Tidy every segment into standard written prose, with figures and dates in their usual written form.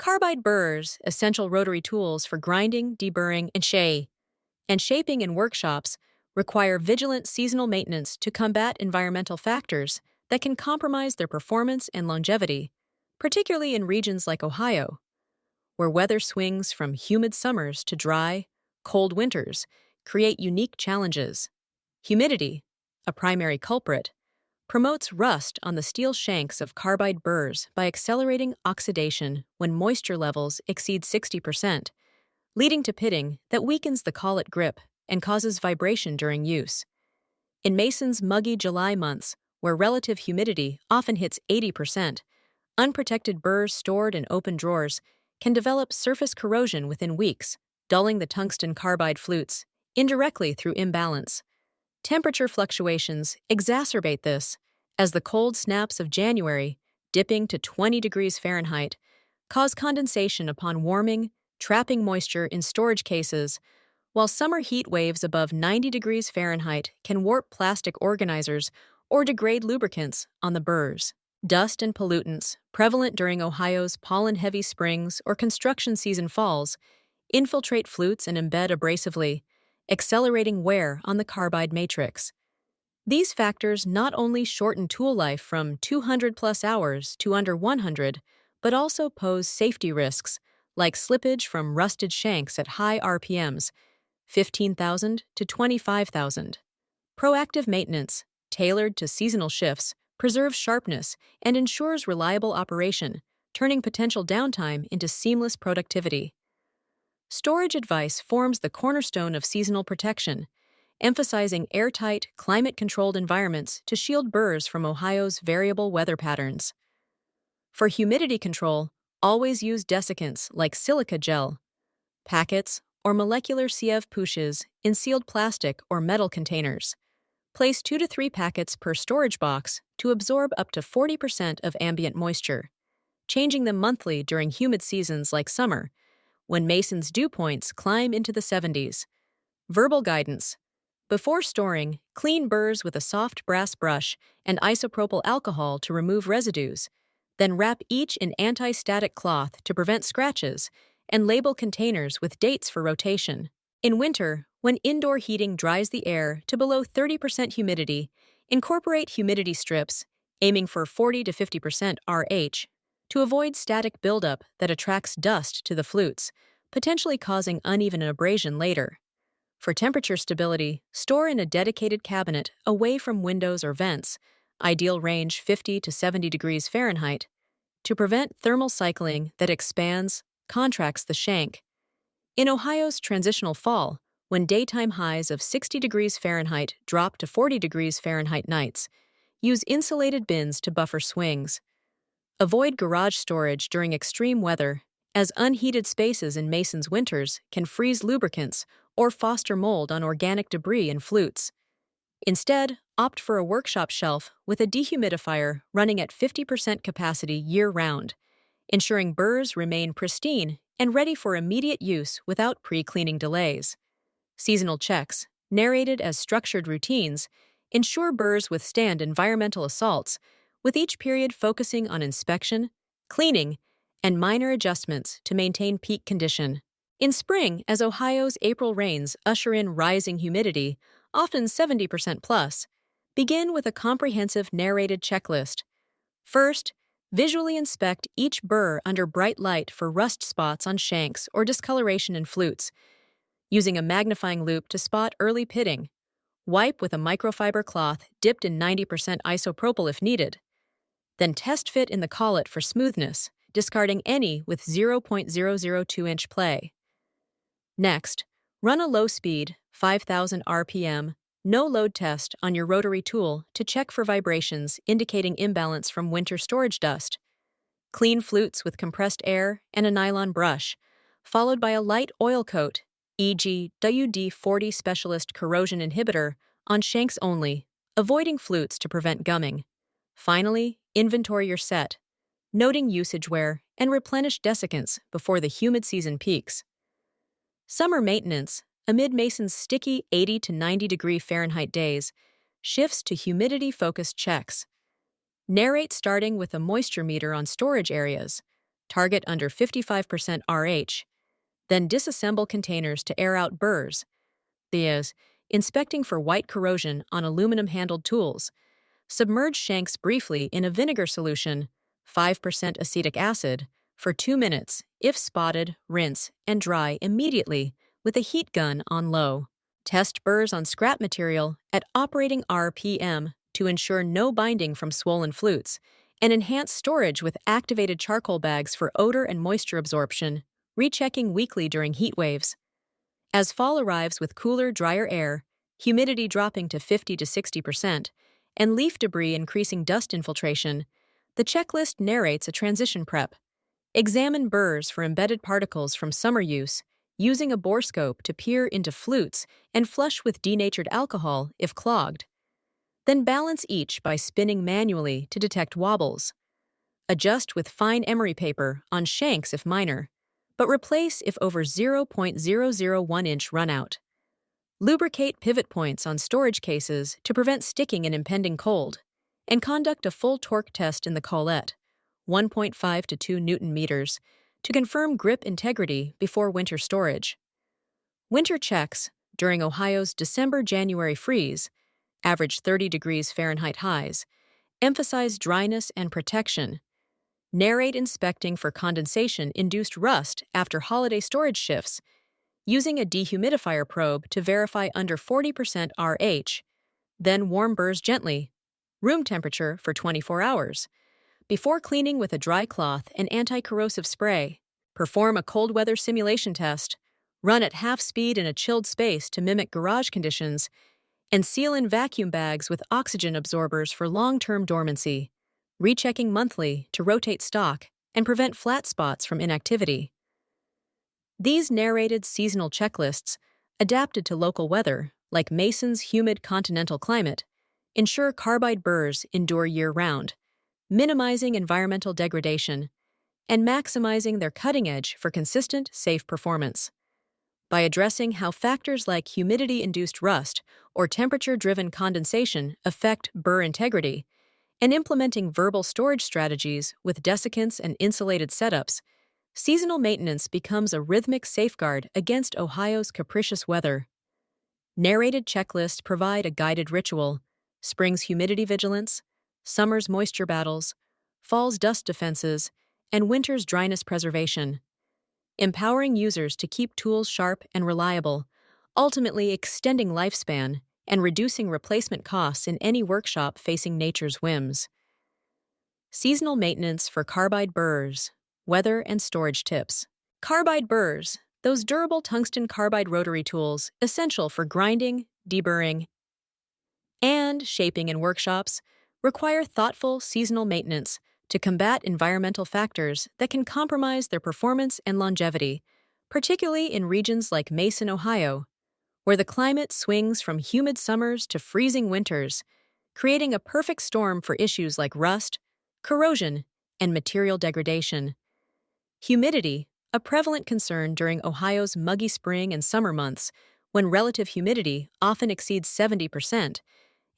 Carbide burrs, essential rotary tools for grinding, deburring, and shaping in workshops, require vigilant seasonal maintenance to combat environmental factors that can compromise their performance and longevity, particularly in regions like Ohio, where weather swings from humid summers to dry, cold winters create unique challenges. Humidity, a primary culprit, promotes rust on the steel shanks of carbide burrs by accelerating oxidation when moisture levels exceed 60%, leading to pitting that weakens the collet grip and causes vibration during use. In Mason's muggy July months, where relative humidity often hits 80%, unprotected burrs stored in open drawers can develop surface corrosion within weeks, dulling the tungsten carbide flutes, indirectly through imbalance. Temperature fluctuations exacerbate this, as the cold snaps of January, dipping to 20 degrees Fahrenheit, cause condensation upon warming, trapping moisture in storage cases, while summer heat waves above 90 degrees Fahrenheit can warp plastic organizers or degrade lubricants on the burrs. Dust and pollutants, prevalent during Ohio's pollen-heavy springs or construction season falls, infiltrate flutes and embed abrasively, accelerating wear on the carbide matrix. These factors not only shorten tool life from 200-plus hours to under 100, but also pose safety risks, like slippage from rusted shanks at high RPMs, 15,000 to 25,000. Proactive maintenance, tailored to seasonal shifts, preserves sharpness and ensures reliable operation, turning potential downtime into seamless productivity. Storage advice forms the cornerstone of seasonal protection, emphasizing airtight, climate-controlled environments to shield burrs from Ohio's variable weather patterns. For humidity control, always use desiccants like silica gel, packets, or molecular CF pushes in sealed plastic or metal containers. Place 2 to 3 packets per storage box to absorb up to 40% of ambient moisture, changing them monthly during humid seasons like summer, when Mason's dew points climb into the 70s. Verbal guidance. Before storing, clean burrs with a soft brass brush and isopropyl alcohol to remove residues. Then wrap each in anti-static cloth to prevent scratches and label containers with dates for rotation. In winter, when indoor heating dries the air to below 30% humidity, incorporate humidity strips, aiming for 40 to 50% RH, to avoid static buildup that attracts dust to the flutes, potentially causing uneven abrasion later. For temperature stability, store in a dedicated cabinet away from windows or vents, ideal range 50 to 70 degrees Fahrenheit, to prevent thermal cycling that expands, contracts the shank. In Ohio's transitional fall, when daytime highs of 60 degrees Fahrenheit drop to 40 degrees Fahrenheit nights, use insulated bins to buffer swings. Avoid garage storage during extreme weather, as unheated spaces in Mason's winters can freeze lubricants or foster mold on organic debris in flutes. Instead, opt for a workshop shelf with a dehumidifier running at 50% capacity year-round, ensuring burrs remain pristine and ready for immediate use without pre-cleaning delays. Seasonal checks, narrated as structured routines, ensure burrs withstand environmental assaults, with each period focusing on inspection, cleaning, and minor adjustments to maintain peak condition. In spring, as Ohio's April rains usher in rising humidity, often 70% plus, begin with a comprehensive narrated checklist. First, visually inspect each burr under bright light for rust spots on shanks or discoloration in flutes, using a magnifying loupe to spot early pitting. Wipe with a microfiber cloth dipped in 90% isopropyl if needed. Then test fit in the collet for smoothness, discarding any with 0.002-inch play. Next, run a low-speed, 5,000 RPM, no-load test on your rotary tool to check for vibrations indicating imbalance from winter storage dust. Clean flutes with compressed air and a nylon brush, followed by a light oil coat, e.g. WD-40 Specialist Corrosion Inhibitor, on shanks only, avoiding flutes to prevent gumming. Finally, inventory your set, noting usage wear, and replenish desiccants before the humid season peaks. Summer maintenance, amid Mason's sticky 80 to 90 degree Fahrenheit days, shifts to humidity-focused checks. Narrate starting with a moisture meter on storage areas, target under 55% RH, then disassemble containers to air out burrs. These, inspecting for white corrosion on aluminum-handled tools. Submerge shanks briefly in a vinegar solution, 5% acetic acid, for 2 minutes. If spotted, rinse and dry immediately with a heat gun on low. Test burrs on scrap material at operating RPM to ensure no binding from swollen flutes, and enhance storage with activated charcoal bags for odor and moisture absorption, rechecking weekly during heat waves. As fall arrives with cooler, drier air, humidity dropping to 50 to 60%, and leaf debris increasing dust infiltration, the checklist narrates a transition prep. Examine burrs for embedded particles from summer use, using a borescope to peer into flutes and flush with denatured alcohol if clogged. Then balance each by spinning manually to detect wobbles. Adjust with fine emery paper on shanks if minor, but replace if over 0.001 inch runout. Lubricate pivot points on storage cases to prevent sticking and impending cold, and conduct a full torque test in the collet, 1.5 to 2 Newton meters, to confirm grip integrity before winter storage. Winter checks during Ohio's December-January freeze, average 30 degrees Fahrenheit highs, emphasize dryness and protection. Narrate inspecting for condensation-induced rust after holiday storage shifts, using a dehumidifier probe to verify under 40% RH, then warm burrs gently, room temperature for 24 hours. Before cleaning with a dry cloth and anti-corrosive spray, perform a cold weather simulation test, run at half speed in a chilled space to mimic garage conditions, and seal in vacuum bags with oxygen absorbers for long-term dormancy, rechecking monthly to rotate stock and prevent flat spots from inactivity. These narrated seasonal checklists, adapted to local weather, like Mason's humid continental climate, ensure carbide burrs endure year-round, minimizing environmental degradation and maximizing their cutting edge for consistent, safe performance. By addressing how factors like humidity-induced rust or temperature-driven condensation affect burr integrity, and implementing verbal storage strategies with desiccants and insulated setups, seasonal maintenance becomes a rhythmic safeguard against Ohio's capricious weather. Narrated checklists provide a guided ritual: spring's humidity vigilance, summer's moisture battles, fall's dust defenses, and winter's dryness preservation, empowering users to keep tools sharp and reliable, ultimately extending lifespan and reducing replacement costs in any workshop facing nature's whims. Seasonal maintenance for carbide burrs, weather and storage tips. Carbide burrs, those durable tungsten carbide rotary tools essential for grinding, deburring, and shaping in workshops, require thoughtful seasonal maintenance to combat environmental factors that can compromise their performance and longevity, particularly in regions like Mason, Ohio, where the climate swings from humid summers to freezing winters, creating a perfect storm for issues like rust, corrosion, and material degradation. Humidity, a prevalent concern during Ohio's muggy spring and summer months, when relative humidity often exceeds 70%,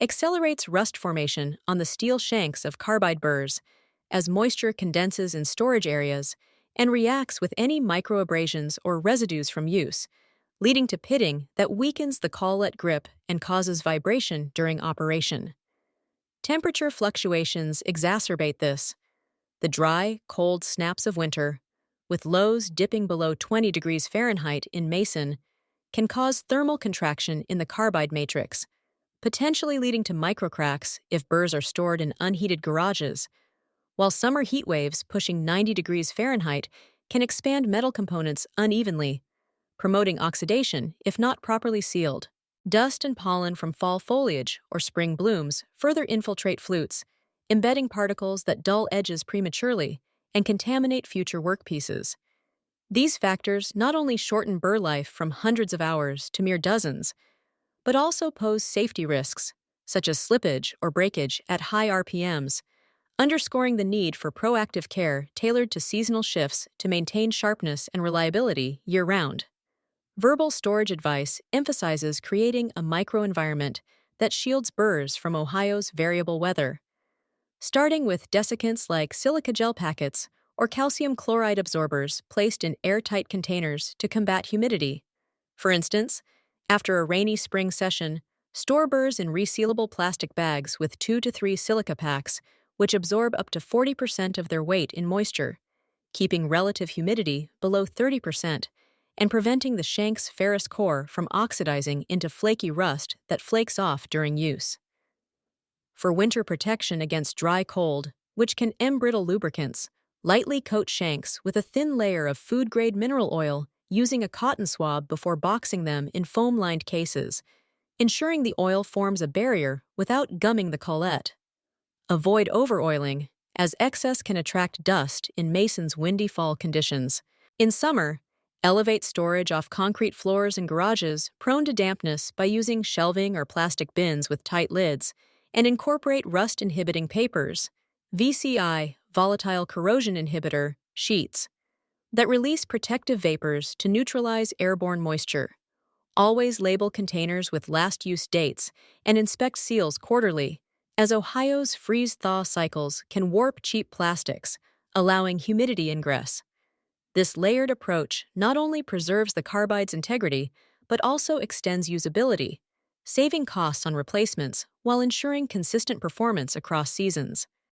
accelerates rust formation on the steel shanks of carbide burrs as moisture condenses in storage areas and reacts with any microabrasions or residues from use, leading to pitting that weakens the collet grip and causes vibration during operation. Temperature fluctuations exacerbate this. The dry, cold snaps of winter, with lows dipping below 20 degrees Fahrenheit in Mason, can cause thermal contraction in the carbide matrix, potentially leading to microcracks if burrs are stored in unheated garages, while summer heat waves pushing 90 degrees Fahrenheit can expand metal components unevenly, promoting oxidation if not properly sealed. Dust and pollen from fall foliage or spring blooms further infiltrate flutes, embedding particles that dull edges prematurely and contaminate future workpieces. These factors not only shorten burr life from hundreds of hours to mere dozens, but also pose safety risks, such as slippage or breakage at high RPMs, underscoring the need for proactive care tailored to seasonal shifts to maintain sharpness and reliability year-round. Verbal storage advice emphasizes creating a microenvironment that shields burrs from Ohio's variable weather. Starting with desiccants like silica gel packets or calcium chloride absorbers placed in airtight containers to combat humidity. For instance, after a rainy spring session, store burrs in resealable plastic bags with 2 to 3 silica packs, which absorb up to 40% of their weight in moisture, keeping relative humidity below 30% and preventing the shank's ferrous core from oxidizing into flaky rust that flakes off during use. For winter protection against dry cold, which can embrittle lubricants, lightly coat shanks with a thin layer of food-grade mineral oil using a cotton swab before boxing them in foam-lined cases, ensuring the oil forms a barrier without gumming the collet. Avoid overoiling, as excess can attract dust in Mason's windy fall conditions. In summer, elevate storage off concrete floors and garages prone to dampness by using shelving or plastic bins with tight lids, and incorporate rust-inhibiting papers, VCI, volatile corrosion inhibitor, sheets, that release protective vapors to neutralize airborne moisture. Always label containers with last-use dates and inspect seals quarterly, as Ohio's freeze-thaw cycles can warp cheap plastics, allowing humidity ingress. This layered approach not only preserves the Carbide's integrity, but also extends usability, saving costs on replacements while ensuring consistent performance across seasons.